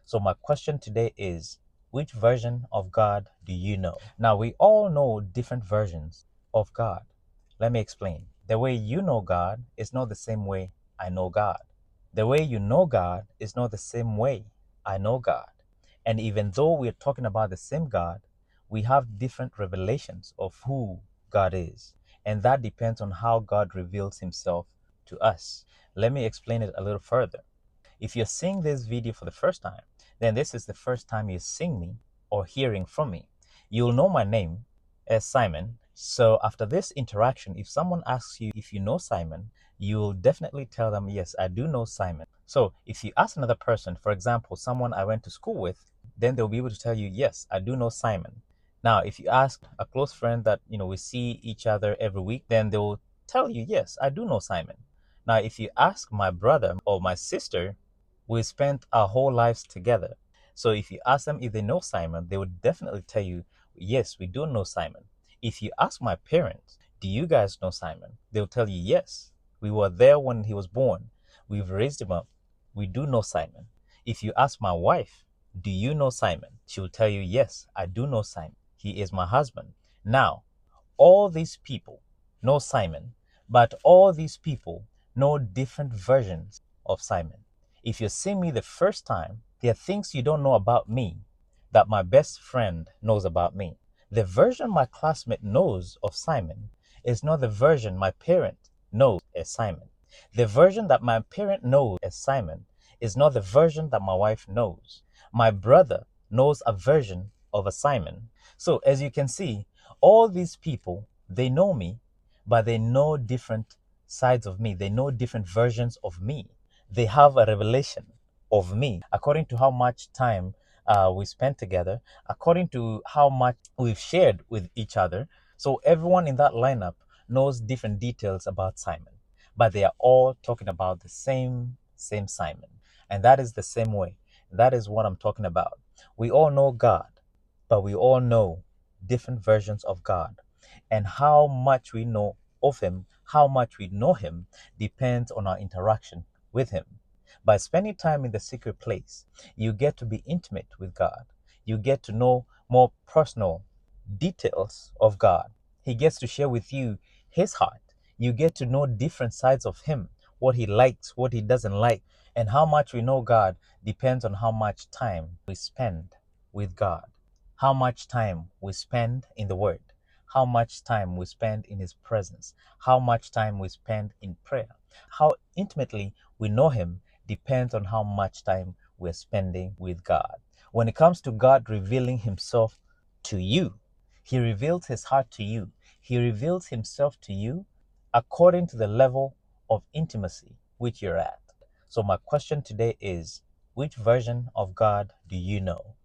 So my question today is, which version of God do you know? Now, we all know different versions of God. Let me explain. The way you know God is not the same way I know God. The way you know God is not the same way I know God. And even though we're talking about the same God, we have different revelations of who God is. And that depends on how God reveals himself to us. Let me explain it a little further. If you're seeing this video for the first time, then this is the first time you're seeing me or hearing from me. You'll know my name as Simon. So after this interaction, if someone asks you if you know Simon, you'll definitely tell them, yes, I do know Simon. So if you ask another person, for example, someone I went to school with, then they'll be able to tell you, yes, I do know Simon. Now, if you ask a close friend that, we see each other every week, then they'll tell you, yes, I do know Simon. Now, if you ask my brother or my sister, we spent our whole lives together. So if you ask them if they know Simon, they would definitely tell you, yes, we do know Simon. If you ask my parents, do you guys know Simon? They'll tell you, yes, we were there when he was born. We've raised him up. We do know Simon. If you ask my wife, do you know Simon? She'll tell you, yes, I do know Simon. He is my husband. Now, all these people know Simon, but all these people know different versions of Simon. If you're seeing me the first time, there are things you don't know about me that my best friend knows about me. The version my classmate knows of Simon is not the version my parent knows as Simon. The version that my parent knows as Simon is not the version that my wife knows. My brother knows a version of a Simon. So as you can see, all these people, they know me, but they know different sides of me. They know different versions of me. They have a revelation of me according to how much time we spent together, according to how much we've shared with each other. So everyone in that lineup knows different details about Simon, but they are all talking about the same Simon. And that is the same way. That is what I'm talking about. We all know God, but we all know different versions of God. And how much we know of Him, how much we know Him, depends on our interaction with Him. By spending time in the secret place, you get to be intimate with God. You get to know more personal details of God. He gets to share with you His heart. You get to know different sides of Him, what He likes, what He doesn't like. And how much we know God depends on how much time we spend with God, how much time we spend in the Word, how much time we spend in His presence, how much time we spend in prayer. How intimately we know Him depends on how much time we're spending with God. When it comes to God revealing Himself to you, He reveals His heart to you. He reveals Himself to you according to the level of intimacy which you're at. So my question today is, which version of God do you know?